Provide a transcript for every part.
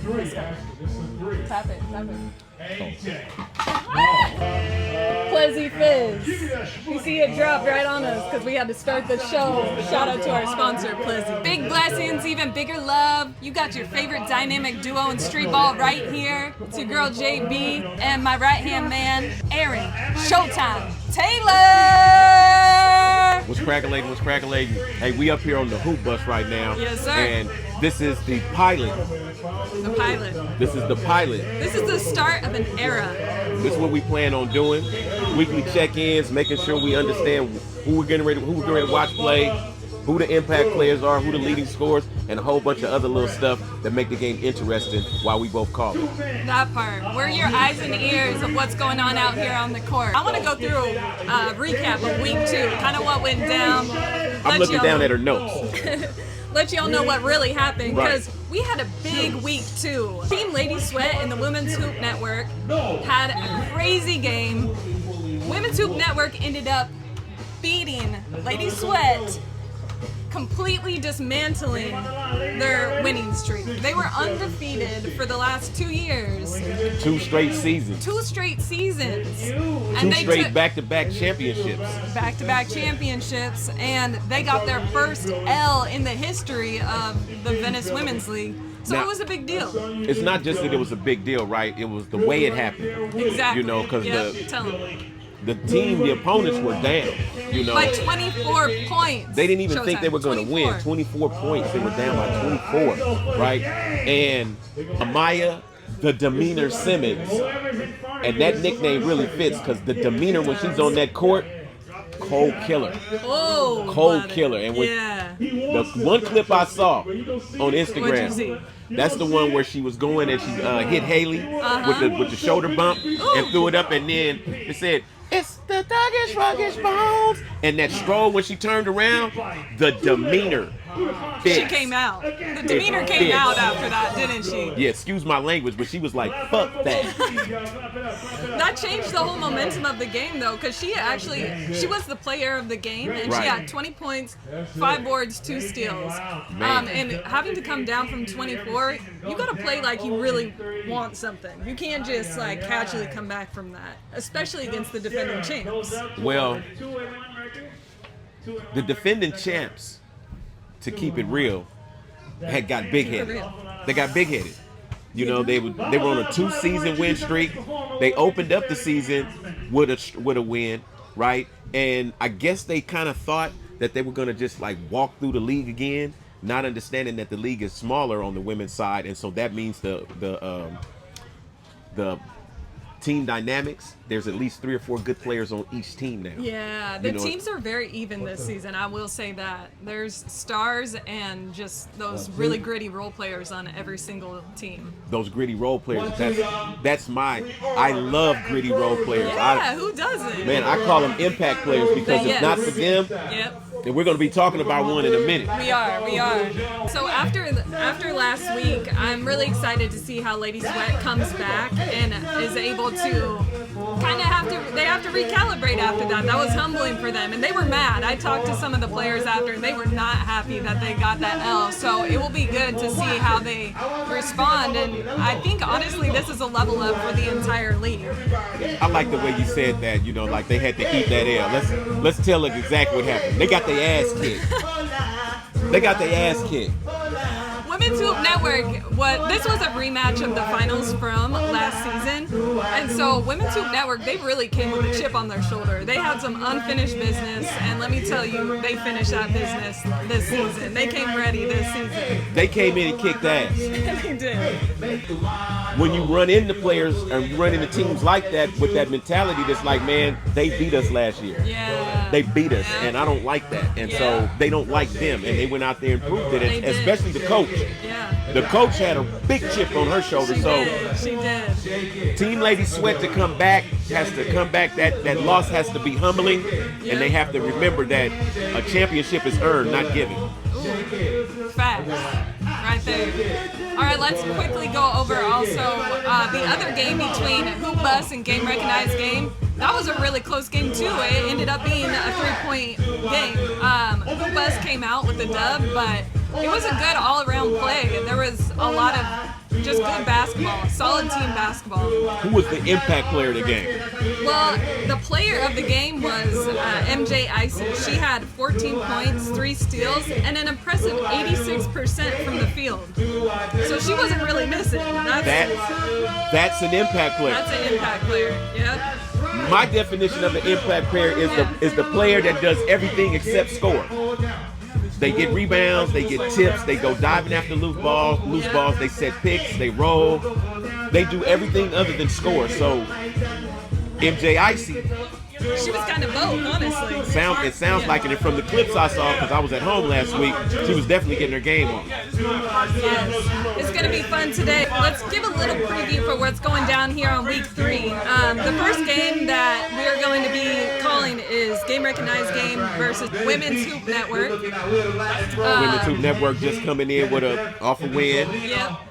Let's go. Tap it. Plezzy Fizz. You see it drop right on us because we had to start the show. Shout out to our sponsor, Plezzy. Big blessings, even bigger love. You got your favorite dynamic duo in Streetball right here. It's your girl JB and my right-hand man, Aaron. Showtime. Taylor! What's crackalating? Hey, we up here on the hoop bus right now. Yes, sir. And this is the pilot. The pilot. This is the pilot. This is the start of an era. This is what we plan on doing. Weekly check-ins, making sure we understand who we're getting ready to watch play, who the impact players are, who the leading scorers, and a whole bunch of other little stuff that make the game interesting while we both call it. That part. We're your eyes and ears of what's going on out here on the court. I want to go through a recap of week 2, kind of what went down. I'm looking down at her notes. Let y'all know what really happened, because Right. we had a big week 2. Team Lady Sweat and the Women's Hoop Network had a crazy game. Women's Hoop Network ended up beating Lady Sweat, completely dismantling their winning streak. They were undefeated for the last 2 years. 2 straight seasons. 2 straight seasons. And 2 they straight took back-to-back championships. back-to-back championships, and they got their first L in the history of the Venice Women's League. So Now, it was a big deal. It's not just that it was a big deal, right? It was the way it happened. Exactly. You know, because Tell 'em. the opponents were down. You know, Like 24 points. they didn't even think they Showtime. were going to win. 24 points. They were down by 24, right? And Amaya, the Demeanor Simmons, and that nickname really fits because the demeanor when she's on that court, cold killer. Oh, Cold killer. And when the one clip I saw on What'd you Instagram, see? that's the one where she was going and she hit Haley with the shoulder bump and threw it up, and then it said, "It's the thuggish bones." And that stroll when she turned around, the demeanor fits. She came out. The demeanor came fits. out after that, didn't she? Yeah, excuse my language, but she was like, "Fuck that." That changed the whole momentum of the game, though, because she was the player of the game, and she Right. had 20 points, 5 boards, 2 steals. And having to come down from 24, you got to play like you really want something. You can't just like casually come back from that, especially against the defending champs. Well, the defending champs, to keep it real, had got big-headed. They got big-headed. You know, they were on a 2-season win streak. They opened up the season with a win, right? And I guess they kind of thought that they were going to just like walk through the league again, not understanding that the league is smaller on the women's side, and so that means the team dynamics, there's at least 3 or 4 good players on each team now. Yeah, the teams are very even this season. I will say that. There's stars and just those really gritty role players on every single team. Those gritty role players, I love gritty role players. Yeah, who doesn't? Man, I call them impact players because if not for them, and we're going to be talking about one in a minute. We are. So after last week, I'm really excited to see how Lady Sweat comes back and is able to they have to recalibrate after that. That was humbling for them, and they were mad. I talked to some of the players after, and they were not happy that they got that L. So it will be good to see how they respond, and I think honestly this is a level up for the entire league. I like the way you said that, you know, like they had to eat that L. Let's tell it exactly what happened. They got their ass kicked. Women's Hoop Network, this was a rematch of the finals from last season, and so Women's Hoop Network, they really came with a chip on their shoulder. They had some unfinished business, and let me tell you, they finished that business this season. They came ready this season. They came in and kicked ass. They did. When you run into players and you run into teams like that with that mentality that's like, man, they beat us last year. Yeah. They beat us, and I don't like that. And so they don't like them, and they went out there and proved it, especially the coach. Yeah. The coach had a big chip on her shoulder, She did. Team Lady Sweat to come back has to come back. That loss has to be humbling, and they have to remember that a championship is earned, not given. Ooh, facts. Right there. All right, let's quickly go over also the other game between Hoop Bus and Game Recognized Game. That was a really close game too. It ended up being a 3-point game. Hoop Bus came out with the dub, but it was a good all-around play. There was a lot of just good basketball, solid team basketball. Who was the impact player of the game? Well, the player of the game was MJ Icy. She had 14 points, 3 steals, and an impressive 86% from the field. So she wasn't really missing. That's an impact player. That's an impact player. Yep. My definition of an impact player is the player that does everything except score. They get rebounds, they get tips, they go diving after loose balls, they set picks, they roll. They do everything other than score. So MJ Icy, she was kind of both, honestly. it sounds like it. And from the clips I saw, because I was at home last week, she was definitely getting her game on. Yes. It's going to be fun today. Let's give a little preview for what's going down here on week 3. The first game that we're going to be calling is Game Recognized Game versus Women's Hoop Network. Women's Hoop Network just coming in with an awful win,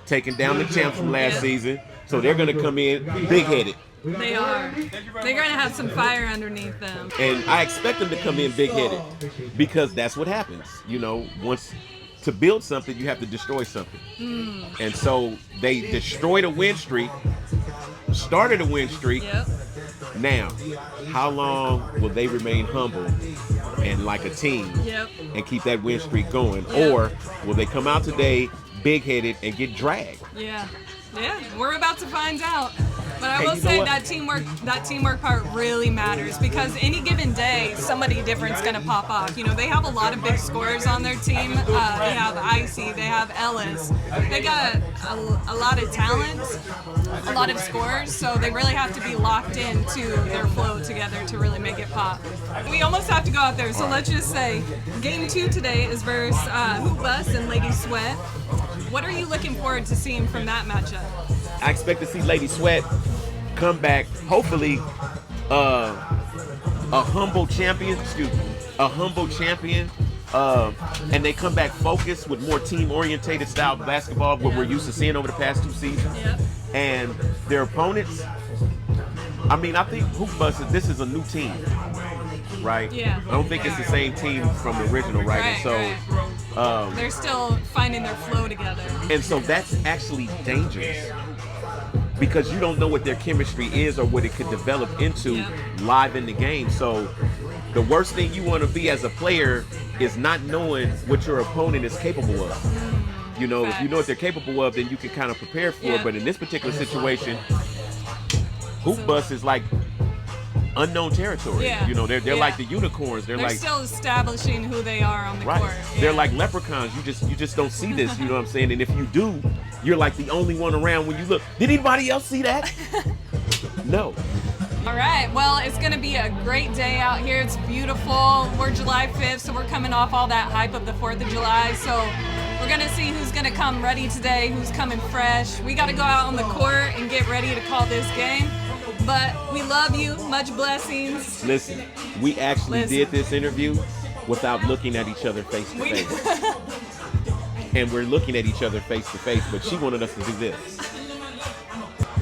taking down the champs from last season. So they're going to come in big-headed. They are. They're going to have some fire underneath them. And I expect them to come in big-headed because that's what happens. You know, once to build something, you have to destroy something. And so they destroyed a win streak, started a win streak. Now, how long will they remain humble and like a team and keep that win streak going? Or will they come out today big-headed and get dragged? Yeah, we're about to find out. But I will say that teamwork part really matters because any given day, somebody different's going to pop off. You know, they have a lot of big scorers on their team. They have Icy, they have Ellis. They got a lot of talent, a lot of scorers, so they really have to be locked into their flow together to really make it pop. We almost have to go out there, so let's just say Game 2 today is versus Hoop Bus and Lady Sweat. What are you looking forward to seeing from that matchup? I expect to see Lady Sweat come back, hopefully a humble champion, and they come back focused with more team-orientated style basketball, what we're used to seeing over the past 2 seasons. And their opponents, I mean, I think Hoop Bus, this is a new team, right? I don't think it's the same team from the original, right? And so they're still finding their flow together. And so that's actually dangerous because you don't know what their chemistry is or what it could develop into live in the game. So the worst thing you want to be as a player is not knowing what your opponent is capable of. You know, if you know what they're capable of, then you can kind of prepare for it. But in this particular situation, Hoop Bus is like unknown territory. You know, they're like the unicorns. They're like still establishing who they are on the court. They're like leleprechauns. You just don't see this. You know what I'm saying? And if you do, you're like the only one around when you look. Did anybody else see that? No. All right. Well, it's going to be a great day out here. It's beautiful. We're July 5th, so we're coming off all that hype of the 4th of July. So we're going to see who's going to come ready today, who's coming fresh. We got to go out on the court and get ready to call this game. But we love you. Much blessings. Listen, we actually did this interview without looking at each other face to face. And we're looking at each other face to face, but she wanted us to do this.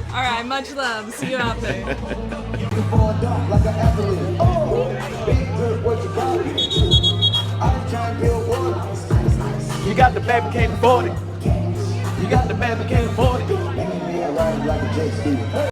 All right, much love. See you out there. You got the baby came 40. You got the baby came 40.